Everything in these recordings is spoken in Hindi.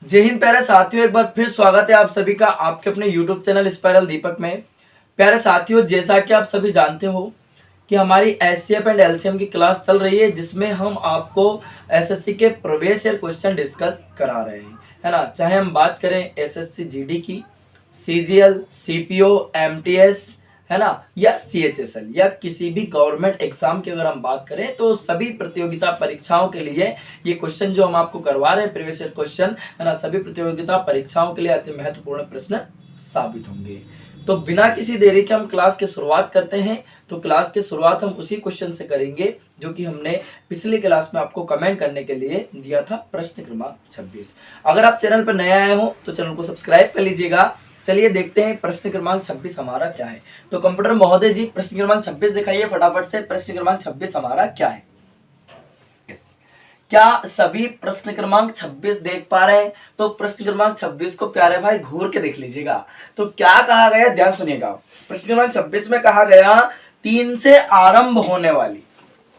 जय हिंद प्यारे साथियों, एक बार फिर स्वागत है आप सभी का आपके अपने YouTube चैनल स्पाइरल दीपक में। प्यारे साथियों, जैसा कि आप सभी जानते हो कि हमारी एचसीएफ एंड एलसीएम की क्लास चल रही है, जिसमें हम आपको एसएससी के प्रीवियस ईयर क्वेश्चन डिस्कस करा रहे हैं, है ना। चाहे हम बात करें एसएससी जीडी की, सीजीएल, सीपीओ, एमटीएस, है ना, या सीएचएसएल या किसी भी गवर्नमेंट एग्जाम की अगर हम बात करें तो सभी प्रतियोगिता परीक्षाओं के लिए ये क्वेश्चन जो हम आपको करवा रहे हैं प्रीवियस ईयर क्वेश्चन, है ना, सभी प्रतियोगिता परीक्षाओं के लिए अति महत्वपूर्ण प्रश्न साबित होंगे। तो बिना किसी देरी के हम क्लास की शुरुआत करते हैं। तो क्लास की शुरुआत हम उसी क्वेश्चन से करेंगे जो कि हमने पिछली क्लास में आपको कमेंट करने के लिए दिया था, प्रश्न क्रमांक 26। अगर आप चैनल पर नए आए हो तो चैनल को सब्सक्राइब कर लीजिएगा। चलिए देखते हैं प्रश्न क्रमांक 26 हमारा क्या है। तो कंप्यूटर महोदय जी, प्रश्न क्रमांक 26 दिखाइए फटाफट से। प्रश्न क्रमांक 26 हमारा क्या है? क्या सभी प्रश्न क्रमांक 26 देख पा रहे हैं? तो प्रश्न क्रमांक 26 को प्यारे भाई घूर के देख लीजिएगा। तो क्या कहा गया, ध्यान सुनिएगा। प्रश्न क्रमांक 26 में कहा गया 3 से आरंभ होने वाली,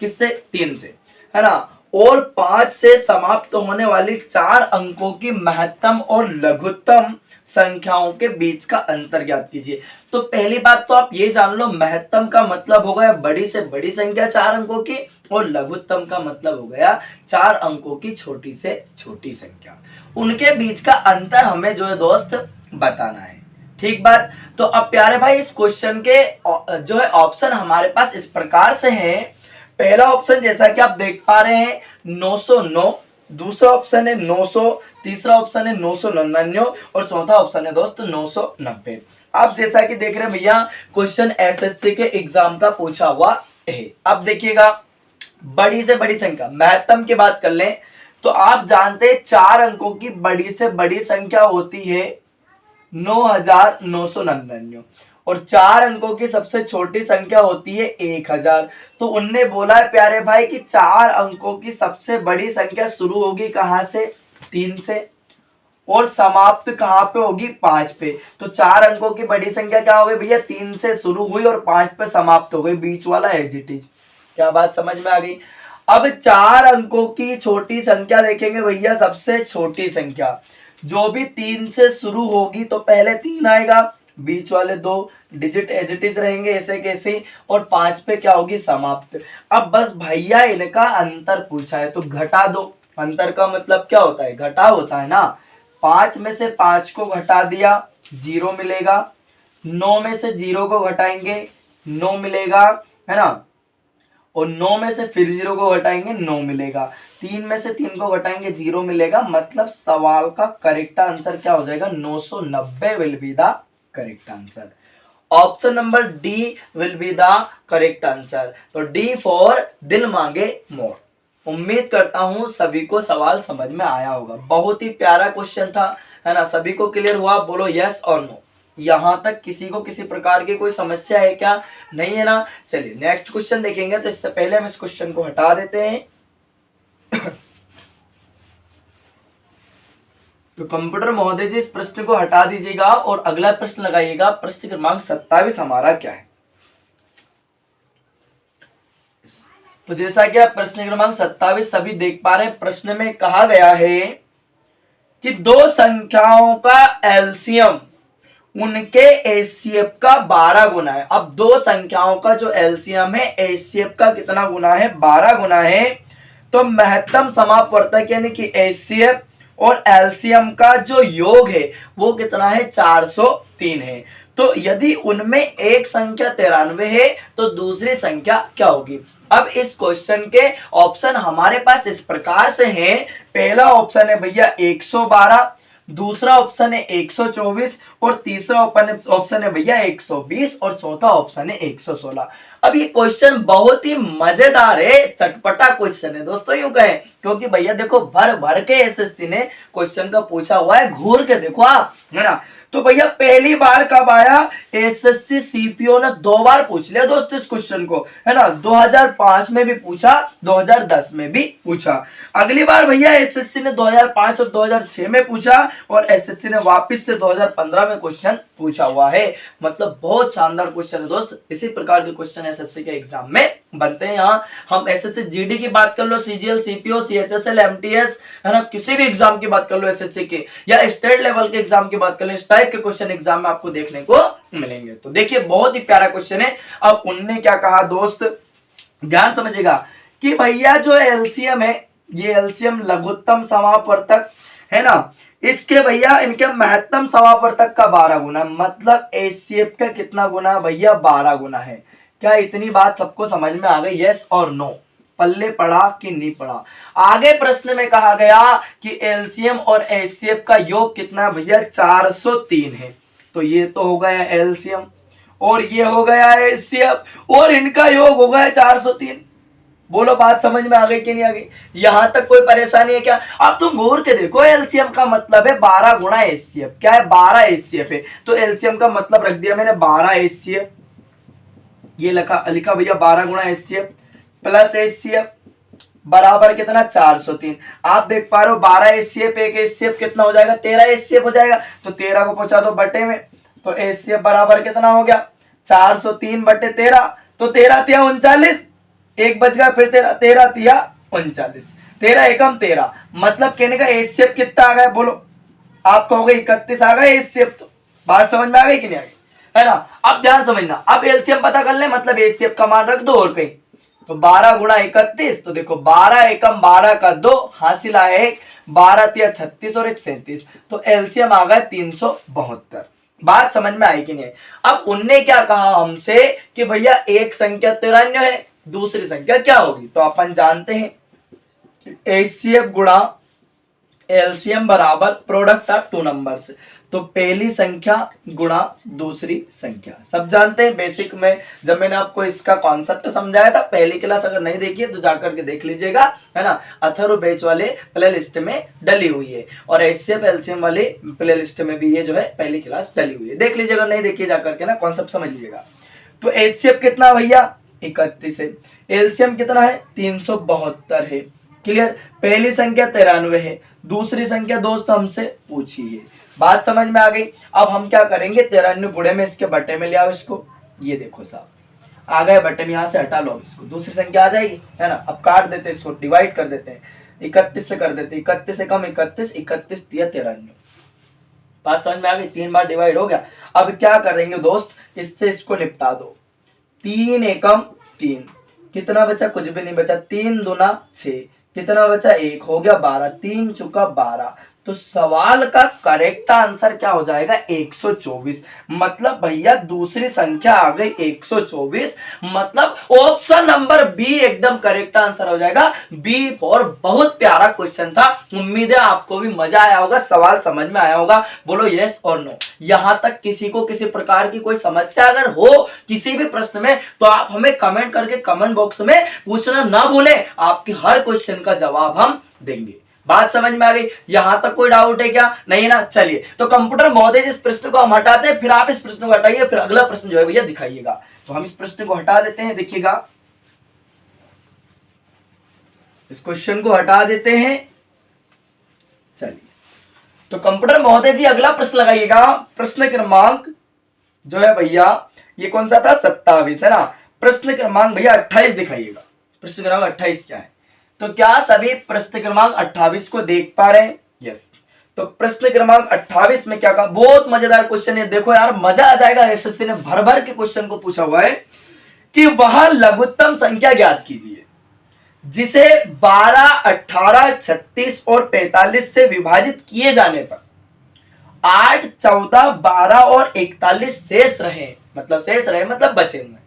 किससे? 3 से, है ना, और 5 से समाप्त होने वाली 4 अंकों की महत्तम और लघुत्तम संख्याओं के बीच का अंतर ज्ञात कीजिए। तो पहली बात तो आप ये जान लो, महत्तम का मतलब हो गया बड़ी से बड़ी संख्या 4 अंकों की, और लघुत्तम का मतलब हो गया 4 अंकों की छोटी से छोटी संख्या। उनके बीच का अंतर हमें जो है दोस्त बताना है, ठीक बात। तो अब प्यारे भाई इस क्वेश्चन के जो है ऑप्शन हमारे पास इस प्रकार से हैं। पहला ऑप्शन जैसा कि आप देख पा रहे हैं 909, दूसरा ऑप्शन है 900, तीसरा ऑप्शन है 999 और चौथा ऑप्शन है दोस्त 990। आप जैसा कि देख रहे हैं भैया, क्वेश्चन एसएससी के एग्जाम का पूछा हुआ है। अब देखिएगा, बड़ी से बड़ी संख्या महत्तम की बात कर लें तो आप जानते हैं 4 अंकों की बड़ी से बड़ी संख्या होती है 9999 और 4 अंकों की सबसे छोटी संख्या होती है 1000। तो उनने बोला है प्यारे भाई कि 4 अंकों की सबसे बड़ी संख्या शुरू होगी कहां से? 3 से, और समाप्त कहां पे होगी? 5 पे। तो 4 अंकों की बड़ी संख्या क्या हो गई भैया? 3 से शुरू हुई और 5 पे समाप्त हो गई, बीच वाला एज इट इज। क्या बात समझ में आ गई? अब 4 अंकों की छोटी संख्या देखेंगे भैया, सबसे छोटी संख्या जो भी 3 से शुरू होगी तो पहले 3 आएगा, बीच वाले 2 डिजिट एज इट इज रहेंगे ऐसे कैसे, और 5 पे क्या होगी? समाप्त। अब बस भैया इनका अंतर पूछा है तो घटा दो। अंतर का मतलब क्या होता है? घटा होता है ना। 5 में से 5 को घटा दिया, 0 मिलेगा। 9 में से 0 को घटाएंगे, 9 मिलेगा, है ना, और 9 में से फिर 0 को घटाएंगे, 9 मिलेगा। 3 में से 3 को घटाएंगे, 0 मिलेगा। मतलब सवाल का करेक्ट आंसर क्या हो जाएगा? 990 will be the correct answer. Option number D will be the correct answer. तो डी फॉर दिल मांगे मोर। उम्मीद करता हूं सभी को सवाल समझ में आया होगा। बहुत ही प्यारा क्वेश्चन था, है ना। सभी को क्लियर हुआ? बोलो यस और नो। यहां तक किसी को किसी प्रकार की कोई समस्या है क्या? नहीं है ना। चलिए नेक्स्ट क्वेश्चन देखेंगे। तो इससे पहले हम इस क्वेश्चन को हटा देते हैं। तो कंप्यूटर महोदय जी इस प्रश्न को हटा दीजिएगा और अगला प्रश्न लगाइएगा। प्रश्न क्रमांक 27 हमारा क्या है? तो जैसा कि आप प्रश्न क्रमांक 27 सभी देख पा रहे हैं, प्रश्न में कहा गया है कि 2 संख्याओं का एलसीएम उनके एचसीएफ का 12 गुना है। अब 2 संख्याओं का जो एलसीएम है एचसीएफ का कितना गुना है? 12 गुना है। तो महत्तम समापवर्तक यानी कि एचसीएफ और एलसीएम का जो योग है वो कितना है? 403 है। तो यदि उनमें एक संख्या 93 है तो दूसरी संख्या क्या होगी? अब इस क्वेश्चन के ऑप्शन हमारे पास इस प्रकार से हैं। पहला ऑप्शन है भैया 112, दूसरा ऑप्शन है 124 और तीसरा ऑप्शन है भैया 120 और चौथा ऑप्शन है 116। अब ये क्वेश्चन बहुत ही मजेदार है, चटपटा क्वेश्चन है दोस्तों, यूं कहें, क्योंकि भैया देखो भर भर के एसएससी ने क्वेश्चन का पूछा हुआ है। घूर के देखो आप, है ना। तो भैया पहली बार कब आया, एसएससी सीपीओ ने 2 बार पूछ लिया दोस्त इस क्वेश्चन को, है ना, 2005 में भी पूछा, 2010 में भी पूछा। अगली बार भैया एसएससी ने 2005 और 2006 में पूछा, और एसएससी ने वापस से 2015 में क्वेश्चन पूछा हुआ है। मतलब बहुत शानदार क्वेश्चन है दोस्त। इसी प्रकार के क्वेश्चन एसएससी के एग्जाम में बनते हैं। यहाँ हम एसएससी जीडी की बात कर लो, सीजीएल, सीपीओ, सीएचएसएल, एमटीएस, है ना, किसी भी एग्जाम की बात कर लो एसएससी के, या स्टेट लेवल के एग्जाम की बात कर लो, इस टाइप के क्वेश्चन एग्जाम में आपको देखने को मिलेंगे। तो देखिए बहुत ही प्यारा क्वेश्चन है। अब उनने क्या कहा दोस्त, ध्यान समझिएगा कि भैया जो एलसीएम है, ये एलसीएम लघुत्तम समापवर्तक है ना, इसके भैया इनके महत्तम समापवर्तक का 12 गुना, मतलब एचसीएफ का कितना गुना भैया, 12 गुना है। क्या इतनी बात सबको समझ में आ गई, यस और नो, पल्ले पड़ा कि नहीं पड़ा। आगे प्रश्न में कहा गया कि एलसीएम और एचसीएफ का योग कितना भैया, 403 है। तो ये तो हो गया एलसीएम और ये हो गया एचसीएफ, और इनका योग हो गया 403। बोलो बात समझ में आ गई कि नहीं आ गई, यहां तक कोई परेशानी है क्या? अब तुम घूर के देखो, एलसीएम का मतलब है 12 गुना एचसीएफ, क्या है, 12 एचसीएफ है, तो एलसीएम का मतलब रख दिया मैंने 12 एचसीएफ, ये लिखा भैया 12 गुना एचसीएफ प्लस एचसीएफ बराबर कितना, 403। आप देख पा रहे हो 12 एचसीएफ, एक एचसीएफ कितना हो जाएगा, 13 एचसीएफ हो जाएगा। तो 13 को पहुंचा दो बटे में, तो एचसीएफ बराबर कितना हो गया, 403 बटे 13, तो 13 तिया 39, एक बच गया, फिर 13 तिया 39, 13 एकम 13, मतलब कहने का एचसीएफ कितना आ गया, बोलो आप कहोगे 31 आ गया एचसीएफ। तो बात समझ में आ गई कि नहीं आ गई, है ना। अब ध्यान समझना, अब एलसीएम पता कर ले, मतलब एचसीएफ का मान रख दो और कहीं, तो 12 गुणा 31, तो देखो 12 एकम 12 का 2 हासिल आया है 12 तिया 36 और 1 37, तो एलसीएम आ गया 372। बात समझ में आई कि नहीं? अब उनने क्या कहा हमसे कि भैया एक संख्या 93 है, दूसरी संख्या क्या होगी, तो अपन जानते हैं एचसीएफ गुणा एलसीएम बराबर प्रोडक्ट ऑफ 2 नंबर्स, तो पहली संख्या गुणा दूसरी संख्या, सब जानते हैं बेसिक में। जब मैंने आपको इसका कॉन्सेप्ट समझाया था पहली क्लास, अगर नहीं देखी है तो जाकर के देख लीजिएगा, है ना, अथर्व बैच वाले प्ले लिस्ट में डली हुई है, और एचसीएफ एलसीएम वाले प्ले लिस्ट में भी ये जो है पहली क्लास डली हुई है, देख लीजिएगा, नहीं देखिए जाकर के ना, कॉन्सेप्ट समझ लीजिएगा। तो एचसीएफ कितना भैया, 31 है, एलसीएम कितना है, 372 है, क्लियर। पहली संख्या 93 है, दूसरी संख्या दोस्त हमसे पूछी है, बात समझ में आ गई। अब हम क्या करेंगे, 93 गुणे में इसके बटे में ले आओ इसको, ये देखो साहब आ गए बटे में, यहां से हटा लो, अब इसको दूसरी संख्या आ जाएगी, है ना। अब काट देते हैं इसको, डिवाइड कर देते हैं, 31 से कर देते हैं, 31 से कम 31, 31 तिया 93, बात समझ में आ गई, 3 बार डिवाइड हो गया। अब क्या करेंगे दोस्त, इससे इसको निपटा दो, 3 एकम 3, कितना बचा, कुछ भी नहीं बचा, 3 दूना 6, कितना बचा, 1, हो गया 12, 3 चुका 12, तो सवाल का करेक्ट आंसर क्या हो जाएगा, 124। मतलब भैया दूसरी संख्या आ गई 124, मतलब ऑप्शन नंबर बी एकदम करेक्ट आंसर हो जाएगा, बी फॉर। बहुत प्यारा क्वेश्चन था, उम्मीद है आपको भी मजा आया होगा, सवाल समझ में आया होगा, बोलो यस और नो। यहां तक किसी को किसी प्रकार की कोई समस्या अगर हो किसी भी प्रश्न में, तो आप हमें कमेंट करके कमेंट बॉक्स में पूछना ना भूलें, आपकी हर क्वेश्चन का जवाब हम देंगे। बात समझ में आ गई, यहां तक कोई डाउट है क्या, नहीं ना। चलिए तो कंप्यूटर महोदय इस प्रश्न को हम हटाते हैं, फिर आप इस प्रश्न को हटाइए, फिर अगला प्रश्न जो है भैया दिखाइएगा। तो हम इस प्रश्न को हटा देते हैं, देखिएगा इस क्वेश्चन को हटा देते हैं। चलिए तो कंप्यूटर महोदय जी अगला प्रश्न लगाइएगा, प्रश्न क्रमांक जो है भैया ये कौन सा था, 27 है ना। प्रश्न क्रमांक भैया 28 दिखाइएगा, प्रश्न क्रमांक 28 क्या है। तो क्या सभी प्रश्न क्रमांक 28 को देख पा रहे हैं, यस। तो प्रश्न क्रमांक 28 में क्या कहा, बहुत मजेदार क्वेश्चन है, देखो यार मजा आ जाएगा। एसएससी ने भर भर के क्वेश्चन को पूछा हुआ है कि वह लघुत्तम संख्या ज्ञात कीजिए जिसे 12, 18, 36 और 45 से विभाजित किए जाने पर 8, 14, 12 और 41 शेष रहे, मतलब बचे हुए।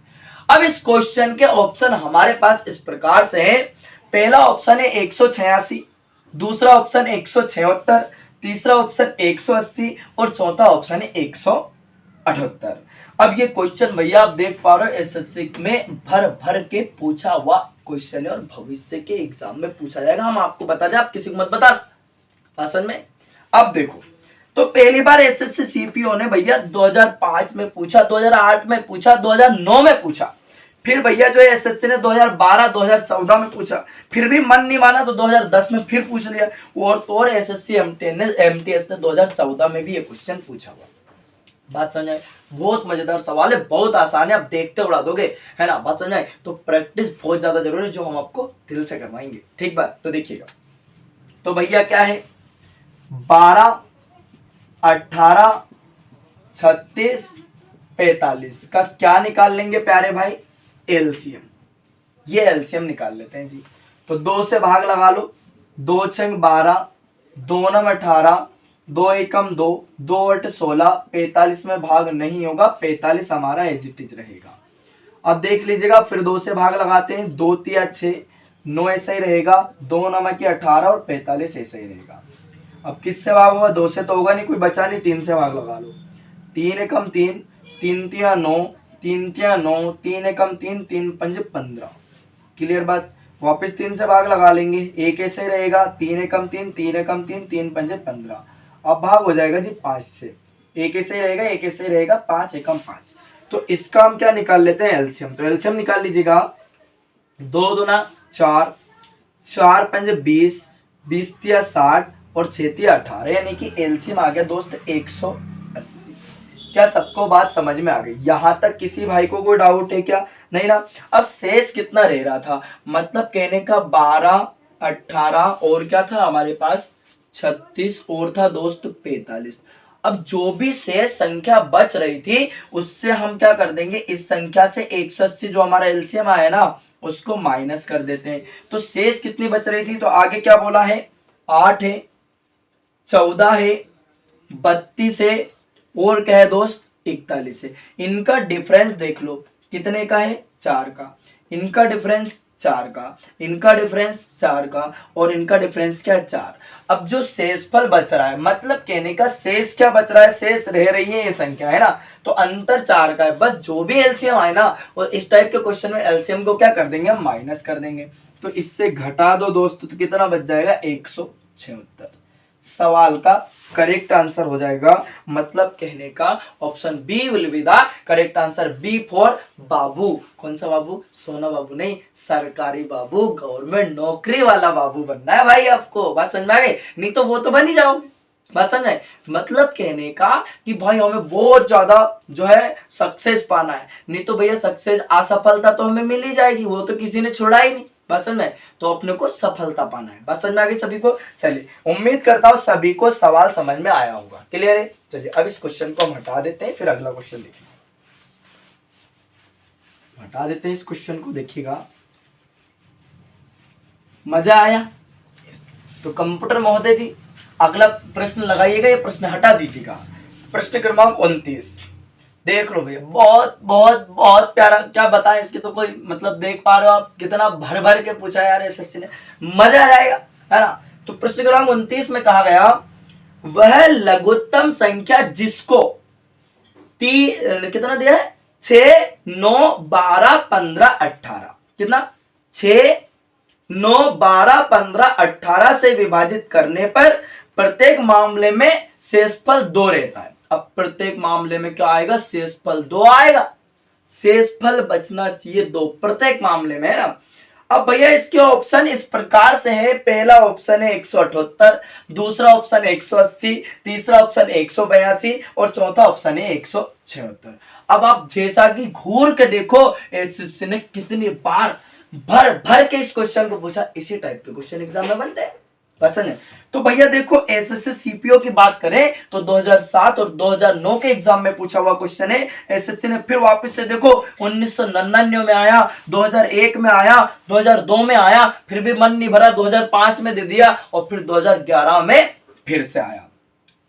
अब इस क्वेश्चन के ऑप्शन हमारे पास इस प्रकार से हैं। पहला ऑप्शन है 186, दूसरा ऑप्शन 176, तीसरा ऑप्शन 180 और चौथा ऑप्शन है 178। अब ये क्वेश्चन भैया आप देख पा रहे हो एसएससी में भर भर के पूछा हुआ क्वेश्चन है, और भविष्य के एग्जाम में पूछा जाएगा, हम आपको बता दें, आप किसी को मत बता आसन में। अब देखो तो पहली बार एसएससी सीपीओ ने भैया 2005 में पूछा, 2008 में पूछा, 2009 में पूछा, फिर भैया जो है एसएससी ने 2012 2014 में पूछा, फिर भी मन नहीं माना तो 2010 में फिर पूछ लिया। और तो और एसएससी एमटीएस ने 2014 में भी ये क्वेश्चन पूछा हुआ। बात समझ आए? बहुत मजेदार सवाल है, बहुत आसान है, आप देखते उड़ा दोगे, है ना। बात समझ आए? तो प्रैक्टिस बहुत ज्यादा जरूरी है, जो हम आपको दिल से करवाएंगे। ठीक बात, तो देखिएगा। तो भैया क्या है, 12 18 36 45 का क्या निकाल लेंगे प्यारे भाई, एलसीएम। ये एलसीएम निकाल लेते हैं जी। तो 2 से भाग लगा लो, 2 6 12, 2 9 18, 2 एकम 2, 2 8 16, 45 में भाग नहीं होगा, 45 हमारा एज इट इज रहेगा। अब देख लीजिएगा, फिर 2 से भाग लगाते हैं, 2 3 6, 9 ऐसा ही रहेगा, 2 9 की 18 और 45 ऐसा ही रहेगा। अब किससे भाग होगा, 2 से तो होगा नहीं, कोई बचा नहीं, 3 से भाग लगा लो, 3 एकम 3, 3 3 9, 3 3 9, 3 एकम 3, 3 5 15। क्लियर बात। वापस 3 से भाग लगा लेंगे, एक ऐसे ही रहेगा, 3 एकम 3, 3 एकम 3, 3 5 15। अब भाग हो जाएगा जी 5 से, एक ऐसे ही रहेगा, एक ऐसे ही रहेगा, 5 एकम 5। तो इसका हम क्या निकाल लेते हैं, एलसीएम। तो एलसीएम निकाल लीजिएगा, 2 दूना 4, 4 5 20, 20 तिया 60 और 6 तिया 18, यानी कि एलसीएम आ गया दोस्त 180। क्या सबको बात समझ में आ गई? यहां तक किसी भाई को कोई डाउट है क्या? नहीं ना। अब शेष कितना रह रहा था, मतलब कहने का 12 18 और क्या था हमारे पास 36 और था दोस्त 45। अब जो भी शेष संख्या बच रही थी उससे हम क्या कर देंगे, इस संख्या से 180 जो हमारा एलसीएम आया ना उसको माइनस कर देते हैं। तो शेष कितनी बच रही थी, तो आगे क्या बोला है, 8 है, 14 है, 32 है और क्या है दोस्त 41 है। इनका डिफरेंस देख लो कितने का है, 4 का। इनका डिफरेंस 4 का, इनका डिफरेंस 4 का और इनका डिफरेंस क्या है 4। अब जो शेषफल बच रहा है, मतलब कहने का शेष क्या बच रहा है, शेष रह रही है ये संख्या, है ना। तो अंतर 4 का है। बस जो भी एलसीएम आए ना, और इस टाइप के क्वेश्चन में एलसीएम को क्या कर देंगे, हम माइनस कर देंगे। तो इससे घटा दो दोस्तों, तो कितना बच जाएगा 176। सवाल का करेक्ट आंसर हो जाएगा, मतलब कहने का option B will be the correct answer. B for बाबू। कौन सा बाबू, सोना बाबू नहीं, सरकारी बाबू, गवर्नमेंट नौकरी वाला बाबू बनना है भाई आपको। बात समझ में आ गई? नहीं तो वो तो बन ही जाओगे। बात समझ में? मतलब कहने का कि भाई हमें बहुत ज्यादा जो है सक्सेस पाना है, नहीं तो भैया सक्सेस, असफलता तो हमें मिल ही जाएगी, वो तो किसी ने छोड़ा ही नहीं। बात समझ में? तो अपने को सफलता पाना है। बात समझ में आ गई सभी को? चलिए, उम्मीद करता हूं सभी को सवाल समझ में आया होगा। क्लियर है? चलिए अब इस क्वेश्चन को हम हटा देते हैं, फिर अगला क्वेश्चन देखिए। हटा देते हैं इस क्वेश्चन को, देखिएगा। मजा आया? तो कंप्यूटर महोदय जी अगला प्रश्न लगाइएगा, ये प्रश्न हटा दीजिएगा। प्रश्न क्रमांक 29 देख लो भैया, बहुत बहुत बहुत प्यारा। क्या बताएं इसके, तो कोई मतलब देख पा रहे हो आप कितना भर भर के पूछा यार एसएससी ने, मजा आ जाएगा, है ना। तो प्रश्न क्रमांक 29 में कहा गया, वह लघुत्तम संख्या जिसको कितना दिया है, 6 9 12 15 18, कितना 6 9 12 15 18 से विभाजित करने पर प्रत्येक मामले में शेषफल 2 रहता है। अब प्रत्येक मामले में क्या आएगा, शेषफल 2 आएगा। शेषफल बचना चाहिए 2 प्रत्येक मामले में, है ना। अब भैया इसके ऑप्शन इस प्रकार से है, पहला ऑप्शन है 178, दूसरा ऑप्शन 180, तीसरा ऑप्शन 182 और चौथा ऑप्शन है 176। अब आप जैसा कि घूर के देखो एसएससी ने कितनी बार भर भर के इस क्वेश्चन को पूछा, इसी टाइप के क्वेश्चन एग्जाम में बनते हैं। पसंद है? तो भैया देखो एसएससी सीपीओ की बात करें तो 2007 और 2009 के एग्जाम में पूछा हुआ क्वेश्चन है। एसएससी ने फिर वापस से देखो 1999 में आया, 2001 में आया, 2002 में आया, फिर भी मन नहीं भरा, 2005 में दे दिया और फिर 2011 में फिर से आया।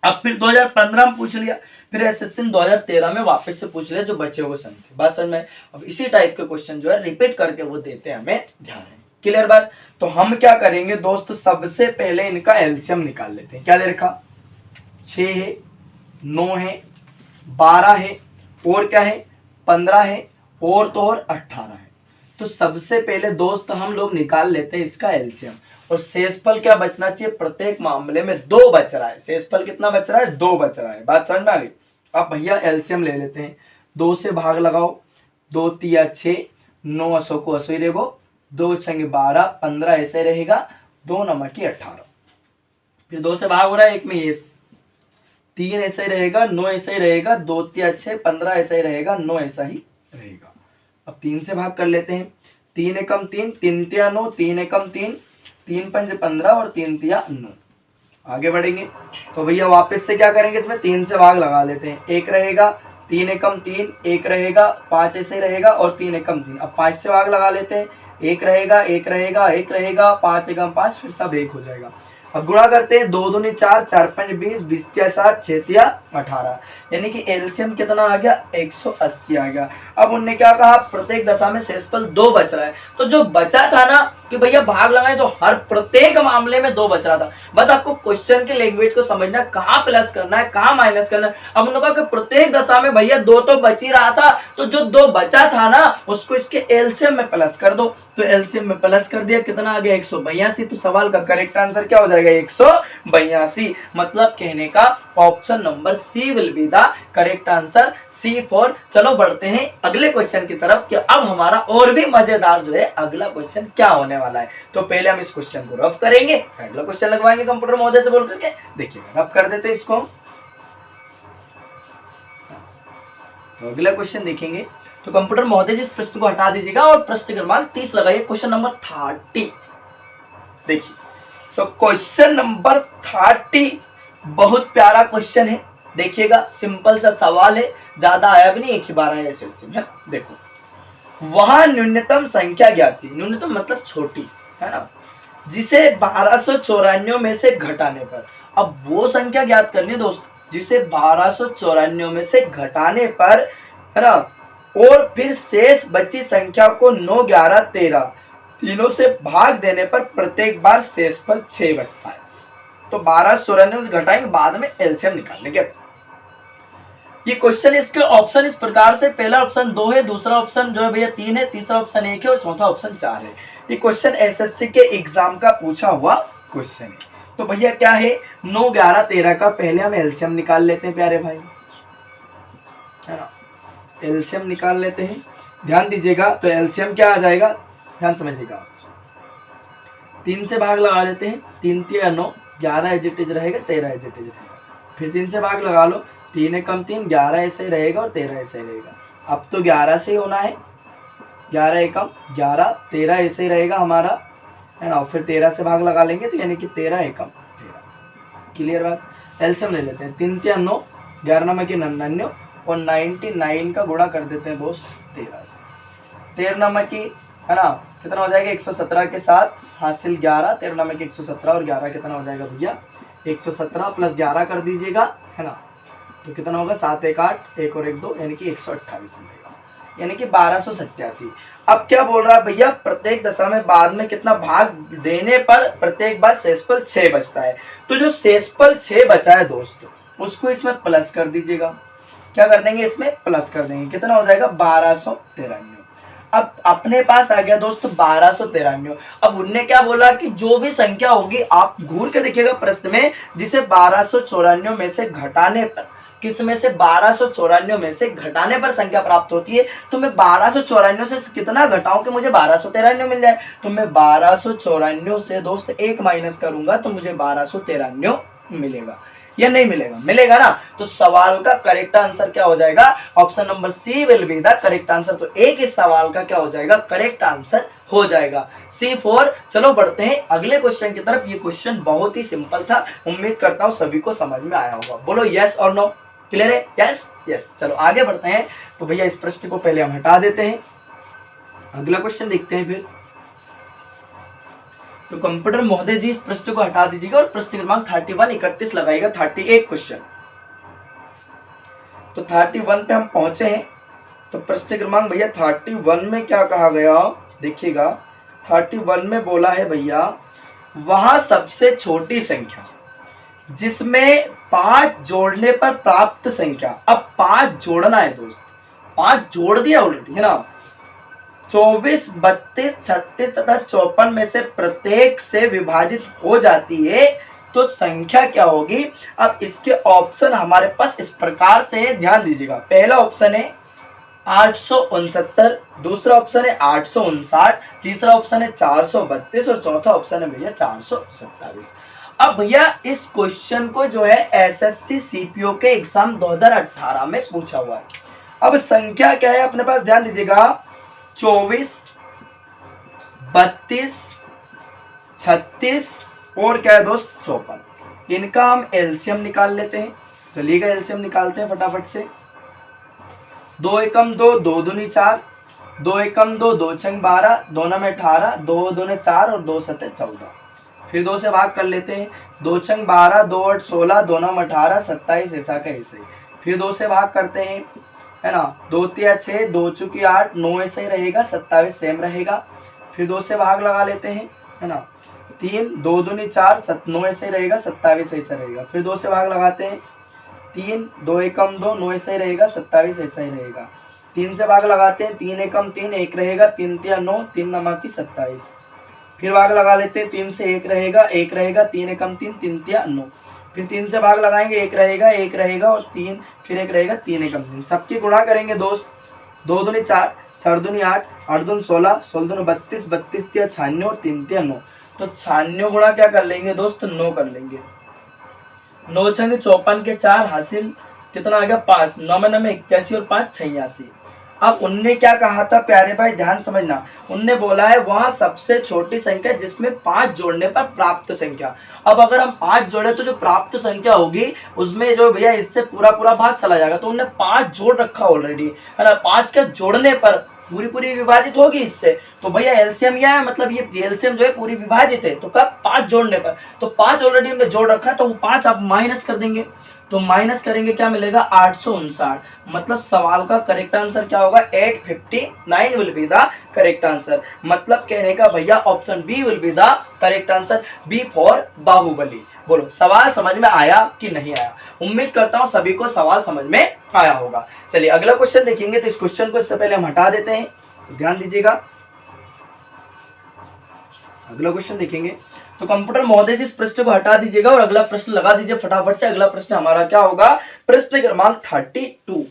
अब फिर 2015 में पूछ लिया, फिर एसएससी ने 2013 में वापस से पूछ लिया जो बचे हुए सन थे। बात समझ में? अब इसी टाइप के क्वेश्चन जो है रिपीट करके वो देते हैं हमें जा रहे हैं। क्लियर बात? तो हम क्या करेंगे दोस्त, सबसे पहले इनका एलसीएम निकाल लेते हैं। क्या दे रखा, 6 है, 9 है, 12 है और क्या है 15 है और तो और 18 है। तो सबसे पहले दोस्त हम लोग निकाल लेते हैं इसका एलसीएम। और शेषफल क्या बचना चाहिए, प्रत्येक मामले में 2 बच रहा है। शेषफल कितना बच रहा है, 2 बच रहा है। बात समझ में आ गई। अब भैया एलसीएम ले लेते हैं, 2 से भाग लगाओ, 2 तिया 6, 9 असो को असो ही देखो, 2 छंगे 12, 15 ऐसे रहेगा, 2 नमक 18। फिर 2 से भाग हो रहा है, एक में ये 3 ऐसा ही रहेगा, 9 ऐसा ही रहेगा, 2 तिया 6, 15 ऐसा ही रहेगा, 9 ऐसा ही रहेगा। अब 3 से भाग कर लेते हैं, 3 एकम 3, 3 तिया 9, 3 एकम 3, 3 पंच 15 और 3 तिया 9। आगे बढ़ेंगे तो भैया वापस से क्या करेंगे, इसमें 3 से भाग लगा लेते हैं, 1 रहेगा, 3 एकम 3, 1 रहेगा, 5 ऐसे रहेगा और 3 एकम 3। अब 5 से भाग लगा लेते हैं, 1 रहेगा, 1 रहेगा, 1 रहेगा, 5 एकम 5, फिर सब 1 हो जाएगा। अब गुणा करते हैं, 2 दूनी 4, 4 पंच 20, 20 तिया 4, 6 तिया 18, यानी कि एलसीएम कितना आ गया, 180 आ गया। अब उनने क्या कहा, प्रत्येक दशा में शेषफल 2 बच रहा है। तो जो बचा था ना कि भैया भाग लगाए तो हर प्रत्येक मामले में 2 बच रहा था। बस आपको क्वेश्चन के लैंग्वेज को समझना, कहाँ प्लस करना है, कहाँ माइनस करना है। अब उन्होंने कहा कि प्रत्येक दशा में भैया 2 तो बच ही रहा था, तो जो 2 बचा था ना उसको इसके एलसीएम में प्लस कर दो। तो एलसीएम में प्लस कर दिया, कितना आ गया, 182। तो सवाल का करेक्ट आंसर क्या हो जाएगा, 182। मतलब कहने का option number C will be the correct answer, C4। चलो बढ़ते हैं अगले क्वेश्चन की तरफ कि अब हमारा और भी मजेदार जो है अगला क्वेश्चन क्या होने वाला है। तो पहले हम इस क्वेश्चन को रफ करेंगे, अगला क्वेश्चन लगवाएंगे कंप्यूटर महोदय से बोल करके। देखिएगा रफ कर देते इसको। तो अगला क्वेश्चन देखेंगे, तो कंप्यूटर महोदय जी इस प्रश्न को हटा दीजिएगा और प्रश्न क्रमांक 30 लगाइए, क्वेश्चन नंबर 30। देखिए तो क्वेश्चन नंबर 30 बहुत प्यारा क्वेश्चन है। देखिएगा सिंपल सा सवाल है, ज्यादा आया भी नहीं, 1 ही बार आया एसएससी में। देखो, वहां न्यूनतम संख्या ज्ञात की, न्यूनतम मतलब छोटी है ना, जिसे 1294 में से घटाने पर, अब वो संख्या ज्ञात करनी है दोस्तों जिसे 1294 में से घटाने पर है ना, और फिर शेष बची संख्या को 9, 11, 13 तीनों से भाग देने पर प्रत्येक बार शेषफल 6 बचता है। तो 1294 से घटाएंगे, बाद में एलसीएम निकालने के। ये क्वेश्चन, इसके ऑप्शन इस प्रकार से, पहला ऑप्शन 2 है, दूसरा ऑप्शन जो है भैया 3 है, तीसरा ऑप्शन 1 है और चौथा ऑप्शन 4 है। ये क्वेश्चन एसएससी के एग्जाम का पूछा हुआ क्वेश्चन है। तो भैया क्या है, 9, 11, 13 का पहले हम एलसीएम निकाल लेते हैं प्यारे भाई, है ना, एलसीएम निकाल लेते हैं। ध्यान दीजिएगा, तो एलसीएम क्या आ जाएगा, ध्यान समझिएगा, 3 से भाग लगा लेते हैं, 3 तिया 9, 11 एजिटेज रहेगा, 13 एजिटेज रहेगा। फिर 3 से भाग लगा लो, 3 एकम 3, 11 ऐसे रहेगा और 13 ऐसे रहेगा। अब तो 11 से ही होना है, 11 एकम 11, 13 ऐसे ही रहेगा हमारा, है ना। फिर 13 से भाग लगा लेंगे तो यानी कि 13 एकम 13। क्लियर बात। एलसीएम ले लेते हैं, 3 तिया 9, 11 नमक 99 और 99 का गुणा कर देते हैं दोस्त 13 से। 13 नमक की है ना, कितना हो जाएगा, 117 के साथ हासिल 11, 13 नमक 117 और 11 कितना हो जाएगा भैया, 117 प्लस 11 कर दीजिएगा, है ना। तो कितना होगा, 7 1 8, 1 और 1 2, यानी कि 128 मिलेगा, यानी कि 1287। अब क्या बोल रहा है भैया, प्रत्येक दशा में बाद में कितना भाग देने पर प्रत्येक बार शेषफल 6 बचता है। तो जो शेषफल 6 बचा है दोस्तों, उसको इसमें प्लस कर दीजिएगा। क्या कर देंगे, इसमें प्लस कर देंगे, कितना हो जाएगा, 1293। अब अपने पास आ गया दोस्तों 1293। अब उनने क्या बोला कि जो भी संख्या होगी, आप घूर के देखिएगा प्रश्न में, जिसे 1294 में से घटाने पर, किस में से, 1294 में से घटाने पर संख्या प्राप्त होती है। तो मैं 1294 से कितना घटाऊं कि मुझे 1293 मिल जाए। तो मैं 1294 से दोस्त 1 माइनस करूंगा तो मुझे 1293 मिलेगा या नहीं मिलेगा, मिलेगा ना। तो सवाल का करेक्ट आंसर क्या हो जाएगा, option number C will be the correct answer. तो एक इस सवाल का क्या हो जाएगा, करेक्ट आंसर हो जाएगा, C4। चलो बढ़ते हैं अगले क्वेश्चन की तरफ। ये क्वेश्चन बहुत ही सिंपल था, उम्मीद करता हूं सभी को समझ में आया होगा। बोलो यस और नो, क्लियर है, यस यस। चलो आगे बढ़ते हैं। तो भैया इस प्रश्न को पहले हम हटा देते हैं, अगला क्वेश्चन देखते हैं फिर। तो कंप्यूटर महोदय जी इस प्रश्न को हटा दीजिएगा और प्रश्न क्रमांक 31 31 लगाइएगा, 31 क्वेश्चन। तो 31 पे हम पहुंचे हैं। तो प्रश्न क्रमांक भैया 31 में क्या कहा गया, देखिएगा 31 में बोला है भैया, वहां सबसे छोटी संख्या जिसमें 5 जोड़ने पर प्राप्त संख्या। अब 5 जोड़ना है दोस्त, 5 जोड़ दिया ऑलरेडी, है ना। 24, 32, 36 तथा 54 में से प्रत्येक से विभाजित हो जाती है तो संख्या क्या होगी। अब इसके ऑप्शन हमारे पास इस प्रकार से है, ध्यान दीजिएगा। पहला ऑप्शन है 869, दूसरा ऑप्शन है 859, तीसरा ऑप्शन है 432 और चौथा ऑप्शन है भैया 427। अब भैया इस क्वेश्चन को जो है एसएससी सीपीओ के एग्जाम 2018 में पूछा हुआ है। अब संख्या क्या है अपने पास, ध्यान दीजिएगा। 24, 32, 36 और क्या है दोस्त 54। इनका हम एलसीएम निकाल लेते हैं। चलिएगा एलसीएम निकालते हैं फटाफट से। 2 एकम 2, 2 दूनी 4, 2 एकम 2, 2 छंग 12, 2 नम 18, 2 दूने 4 और 2 सते 14। फिर 2 से भाग कर लेते हैं। 2 छंग 12, 2 8 16, 2 नम 18, 27 ऐसा का ऐसे। फिर 2 से भाग करते हैं, है ना। 2 तिया 6, 2 चुकी 8, 9 ऐसे ही रहेगा, 27 सेम रहेगा। फिर 2 से भाग लगा लेते हैं, है ना। 3, 2 दूनी 4, 9 ऐसे ही रहेगा, 27 ऐसा रहेगा। फिर 2 से भाग लगाते हैं। 3, 2 एकम 2, 9 ऐसा ही रहेगा, 27 ऐसा ही रहेगा। 3 से भाग लगाते हैं। 3 एकम 3, 1 रहेगा, 3 तिया 9, 3 नमा की 27। फिर भाग लगा लेते हैं। 3 से 1 रहेगा, 1 रहेगा, 3 एकम 3, 3 तिया 9। फिर 3 से भाग लगाएंगे, 1 रहेगा, 1 रहेगा और 3, फिर 1 रहेगा, 3 एकम 3। सबकी गुणा करेंगे दोस्त। 2 दूनी 4, 4 दूनी 8, 8 दूनी 16, 16 दूनी 32, 32 तिया 96 और 3 तिया 9। तो 96 गुणा क्या कर लेंगे दोस्त, 9 कर लेंगे। 9 छंग 54 के 4 हासिल कितना आ गया 5, 9 में 9 81 और 5 86। अब उनने क्या कहा था प्यारे भाई, ध्यान समझना। उनने बोला है वहां सबसे छोटी संख्या जिसमें 5 जोड़ने पर प्राप्त संख्या। अब अगर हम 5 जोड़े तो जो प्राप्त संख्या होगी उसमें जो भैया इससे पूरा पूरा भाग चला जाएगा। तो उनने 5 जोड़ रखा ऑलरेडी, है ना। 5 के जोड़ने पर पूरी पूरी विभाजित होगी इससे। तो भैया एलसीएम यह है, मतलब ये एलसीएम जो है पूरी विभाजित है। तो कब 5 जोड़ने पर, तो 5 ऑलरेडी हमने जोड़ रखा है, तो वो 5 आप माइनस कर देंगे। तो माइनस करेंगे क्या मिलेगा 859। मतलब सवाल का करेक्ट आंसर क्या होगा 859 will be the correct answer. मतलब कहने का भैया option B will be the correct answer, B for Baahubali. बोलो सवाल समझ में आया कि नहीं आया। उम्मीद करता हूं सभी को सवाल समझ में आया होगा। चलिए अगला क्वेश्चन देखेंगे। तो इस क्वेश्चन को इससे पहले हम हटा देते हैं, तो ध्यान दीजिएगा। अगला क्वेश्चन देखेंगे। तो कंप्यूटर महोदय जी इस प्रश्न को हटा दीजिएगा और अगला प्रश्न लगा दीजिए फटाफट से। अगला प्रश्न हमारा क्या होगा, प्रश्न क्रमांक 32,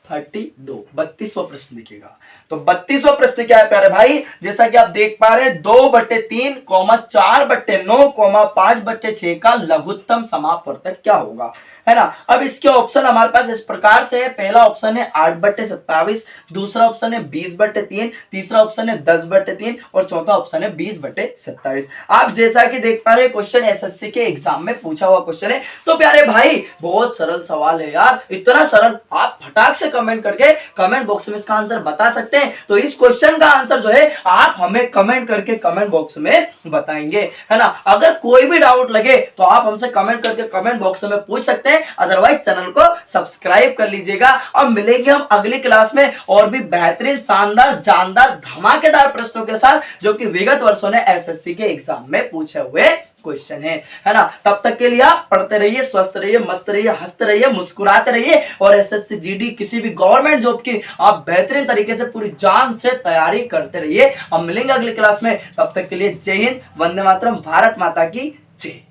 32वां प्रश्न देखिएगा। तो 32वां प्रश्न क्या है प्यारे भाई, जैसा कि आप देख पा रहे हैं 2/3, 4/9, 5/6 का लघुत्तम समापवर्तक क्या होगा, है ना। अब इसके ऑप्शन हमारे पास इस प्रकार से है। पहला ऑप्शन है 8/27, दूसरा ऑप्शन है 20/3, तीसरा ऑप्शन है 10/3 और चौथा ऑप्शन है 20/27। आप जैसा कि देख पा रहे क्वेश्चन एसएससी के एग्जाम में पूछा हुआ क्वेश्चन है। तो प्यारे भाई बहुत सरल सवाल है यार, इतना सरल, आप फटाक से कमेंट करके कमेंट बॉक्स में इसका आंसर बता सकते हैं। तो इस क्वेश्चन का आंसर जो है आप हमें कमेंट करके कमेंट बॉक्स में बताएंगे, है ना। अगर कोई भी डाउट लगे तो आप हमसे कमेंट करके कमेंट बॉक्स में पूछ सकते हैं। अदरवाइज चैनल को सब्सक्राइब कर लीजिएगा। अब मिलेंगे हम अगली क्लास में और भी बेहतरीन, शानदार, जानदार, धमाकेदार प्रश्नों के साथ, जो कि विगत वर्षों ने एसएससी के एग्जाम में पूछे हुए क्वेश्चन है ना। तब तक के लिए आप पढ़ते रहिए, स्वस्थ रहिए, मस्त रहिए, हंसते रहिए, मुस्कुराते रहिए और एसएससी जीडी किसी भी गवर्नमेंट जॉब की आप बेहतरीन तरीके से पूरी जान से तैयारी करते रहिए। हम मिलेंगे अगली क्लास में, तब तक के लिए जय हिंद, वंदे मातरम, भारत माता की जय।